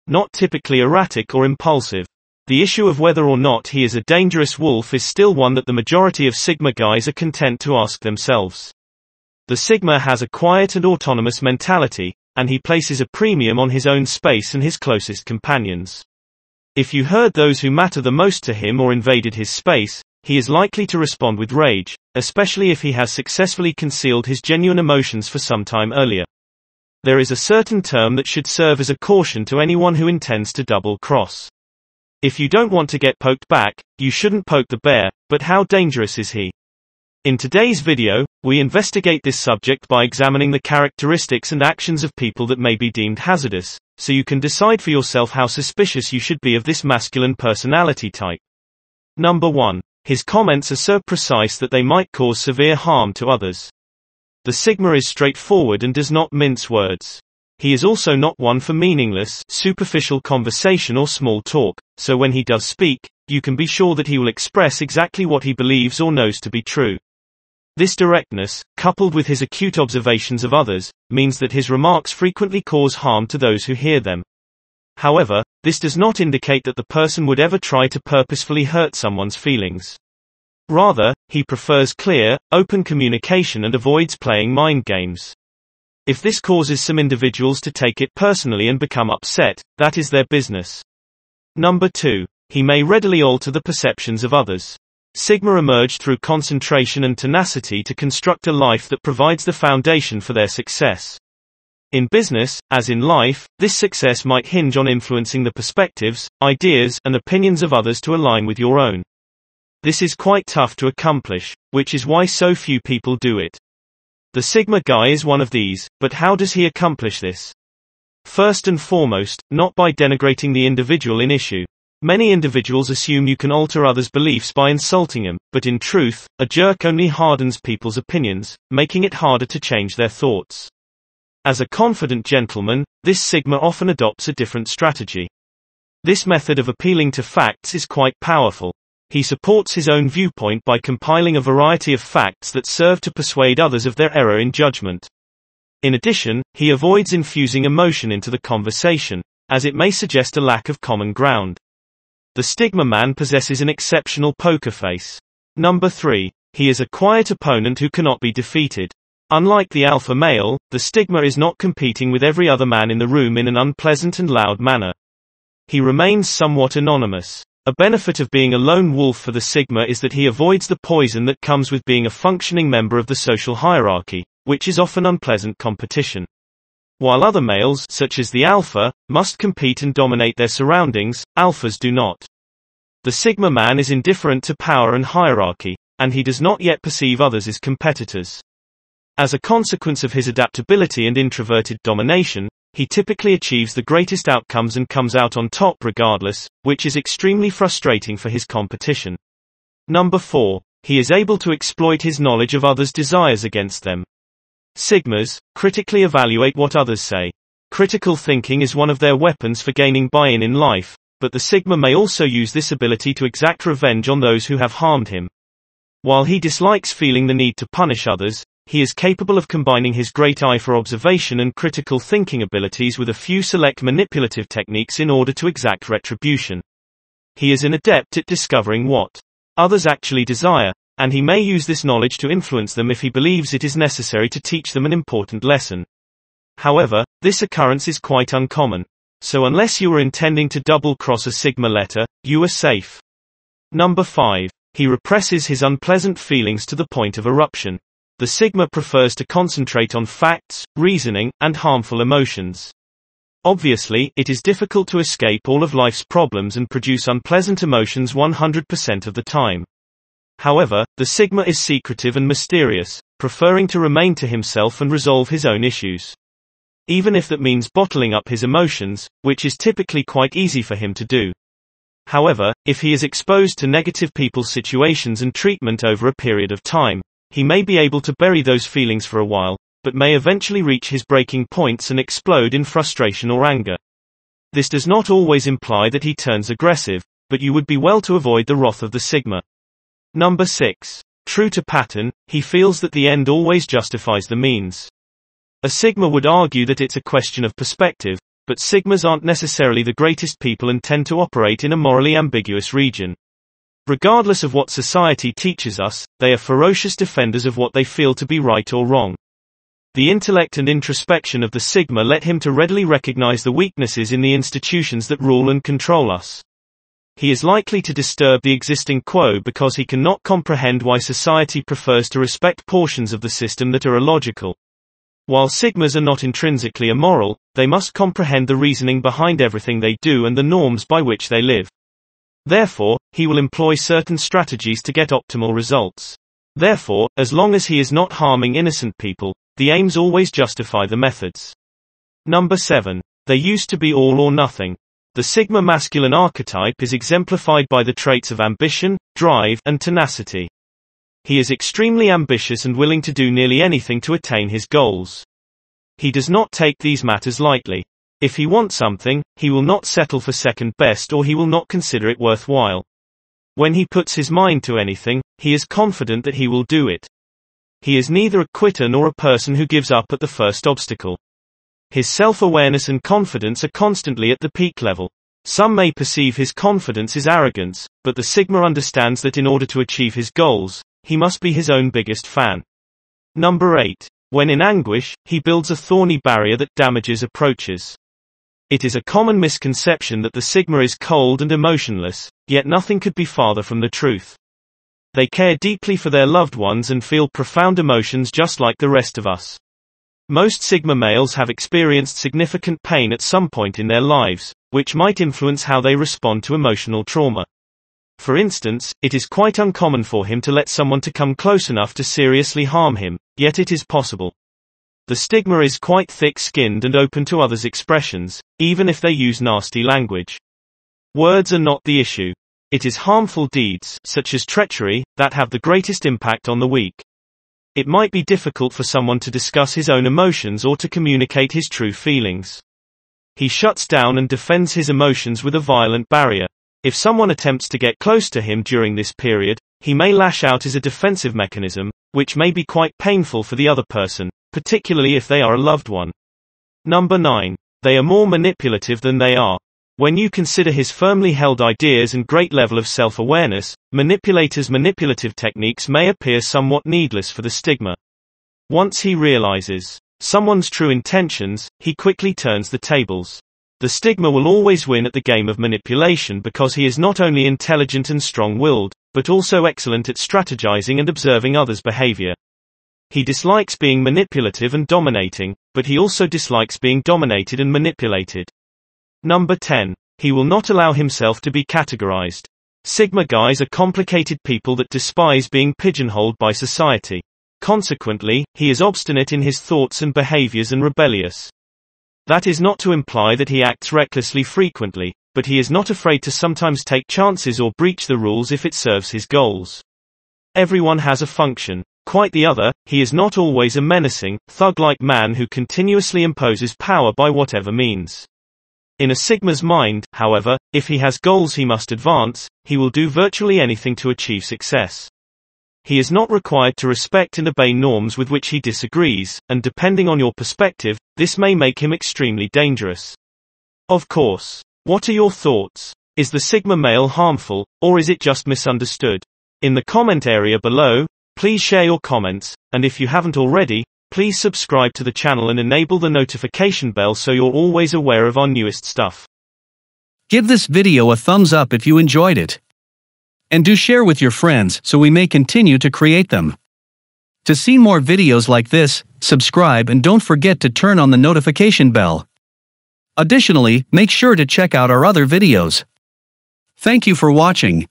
not typically erratic or impulsive. The issue of whether or not he is a dangerous wolf is still one that the majority of Sigma guys are content to ask themselves. The Sigma has a quiet and autonomous mentality, and he places a premium on his own space and his closest companions. If you hurt those who matter the most to him or invaded his space, he is likely to respond with rage, especially if he has successfully concealed his genuine emotions for some time earlier. There is a certain term that should serve as a caution to anyone who intends to double-cross. If you don't want to get poked back, you shouldn't poke the bear, but how dangerous is he? In today's video, we investigate this subject by examining the characteristics and actions of people that may be deemed hazardous, so you can decide for yourself how suspicious you should be of this masculine personality type. Number 1. His comments are so precise that they might cause severe harm to others. The Sigma is straightforward and does not mince words. He is also not one for meaningless, superficial conversation or small talk, so when he does speak, you can be sure that he will express exactly what he believes or knows to be true. This directness, coupled with his acute observations of others, means that his remarks frequently cause harm to those who hear them. However, this does not indicate that the person would ever try to purposefully hurt someone's feelings. Rather, he prefers clear, open communication and avoids playing mind games. If this causes some individuals to take it personally and become upset, that is their business. Number 2. He may readily alter the perceptions of others. Sigma emerge through concentration and tenacity to construct a life that provides the foundation for their success. In business, as in life, this success might hinge on influencing the perspectives, ideas, and opinions of others to align with your own. This is quite tough to accomplish, which is why so few people do it. The Sigma guy is one of these, but how does he accomplish this? First and foremost, not by denigrating the individual in issue. Many individuals assume you can alter others' beliefs by insulting them, but in truth, a jerk only hardens people's opinions, making it harder to change their thoughts. As a confident gentleman, this Sigma often adopts a different strategy. This method of appealing to facts is quite powerful. He supports his own viewpoint by compiling a variety of facts that serve to persuade others of their error in judgment. In addition, he avoids infusing emotion into the conversation, as it may suggest a lack of common ground. The Sigma man possesses an exceptional poker face. Number 3. He is a quiet opponent who cannot be defeated. Unlike the alpha male, the Sigma is not competing with every other man in the room in an unpleasant and loud manner. He remains somewhat anonymous. A benefit of being a lone wolf for the Sigma is that he avoids the poison that comes with being a functioning member of the social hierarchy, which is often unpleasant competition. While other males, such as the alpha, must compete and dominate their surroundings, alphas do not. The Sigma man is indifferent to power and hierarchy, and he does not yet perceive others as competitors. As a consequence of his adaptability and introverted domination, he typically achieves the greatest outcomes and comes out on top regardless, which is extremely frustrating for his competition. Number 4. He is able to exploit his knowledge of others' desires against them. Sigmas critically evaluate what others say. Critical thinking is one of their weapons for gaining buy-in in life, but the Sigma may also use this ability to exact revenge on those who have harmed him. While he dislikes feeling the need to punish others, he is capable of combining his great eye for observation and critical thinking abilities with a few select manipulative techniques in order to exact retribution. He is an adept at discovering what others actually desire, and he may use this knowledge to influence them if he believes it is necessary to teach them an important lesson. However, this occurrence is quite uncommon. So unless you are intending to double-cross a Sigma letter, you are safe. Number 5. He represses his unpleasant feelings to the point of eruption. The Sigma prefers to concentrate on facts, reasoning, and harmful emotions. Obviously, it is difficult to escape all of life's problems and produce unpleasant emotions 100% of the time. However, the Sigma is secretive and mysterious, preferring to remain to himself and resolve his own issues. Even if that means bottling up his emotions, which is typically quite easy for him to do. However, if he is exposed to negative people's situations and treatment over a period of time, he may be able to bury those feelings for a while, but may eventually reach his breaking points and explode in frustration or anger. This does not always imply that he turns aggressive, but you would be well to avoid the wrath of the Sigma. Number 6. True to pattern, he feels that the end always justifies the means. A Sigma would argue that it's a question of perspective, but sigmas aren't necessarily the greatest people and tend to operate in a morally ambiguous region. Regardless of what society teaches us, they are ferocious defenders of what they feel to be right or wrong. The intellect and introspection of the sigma let him to readily recognize the weaknesses in the institutions that rule and control us. He is likely to disturb the existing quo because he cannot comprehend why society prefers to respect portions of the system that are illogical. While sigmas are not intrinsically immoral, they must comprehend the reasoning behind everything they do and the norms by which they live. Therefore, he will employ certain strategies to get optimal results. Therefore, as long as he is not harming innocent people, the aims always justify the methods. Number 7. They used to be all or nothing. The sigma masculine archetype is exemplified by the traits of ambition, drive, and tenacity. He is extremely ambitious and willing to do nearly anything to attain his goals. He does not take these matters lightly. If he wants something, he will not settle for second best or he will not consider it worthwhile. When he puts his mind to anything, he is confident that he will do it. He is neither a quitter nor a person who gives up at the first obstacle. His self-awareness and confidence are constantly at the peak level. Some may perceive his confidence as arrogance, but the sigma understands that in order to achieve his goals, he must be his own biggest fan. Number 8. When in anguish, he builds a thorny barrier that damages approaches. It is a common misconception that the sigma is cold and emotionless, yet nothing could be farther from the truth. They care deeply for their loved ones and feel profound emotions just like the rest of us. Most sigma males have experienced significant pain at some point in their lives, which might influence how they respond to emotional trauma. For instance, it is quite uncommon for him to let someone to come close enough to seriously harm him, yet it is possible. The sigma is quite thick-skinned and open to others' expressions, even if they use nasty language. Words are not the issue. It is harmful deeds, such as treachery, that have the greatest impact on the weak. It might be difficult for someone to discuss his own emotions or to communicate his true feelings. He shuts down and defends his emotions with a violent barrier. If someone attempts to get close to him during this period, he may lash out as a defensive mechanism, which may be quite painful for the other person, particularly if they are a loved one. Number 9. They are more manipulative than they are. When you consider his firmly held ideas and great level of self-awareness, manipulators' manipulative techniques may appear somewhat needless for the sigma. Once he realizes someone's true intentions, he quickly turns the tables. The sigma will always win at the game of manipulation because he is not only intelligent and strong-willed, but also excellent at strategizing and observing others' behavior. He dislikes being manipulative and dominating, but he also dislikes being dominated and manipulated. Number 10. He will not allow himself to be categorized. Sigma guys are complicated people that despise being pigeonholed by society. Consequently, he is obstinate in his thoughts and behaviors and rebellious. That is not to imply that he acts recklessly frequently, but he is not afraid to sometimes take chances or breach the rules if it serves his goals. Everyone has a function. Quite the other, he is not always a menacing, thug-like man who continuously imposes power by whatever means. In a sigma's mind, however, if he has goals he must advance, he will do virtually anything to achieve success. He is not required to respect and obey norms with which he disagrees, and depending on your perspective, this may make him extremely dangerous. Of course. What are your thoughts? Is the sigma male harmful, or is it just misunderstood? In the comment area below, please share your comments, and if you haven't already, please subscribe to the channel and enable the notification bell so you're always aware of our newest stuff. Give this video a thumbs up if you enjoyed it. And do share with your friends so we may continue to create them. To see more videos like this, subscribe and don't forget to turn on the notification bell. Additionally, make sure to check out our other videos. Thank you for watching.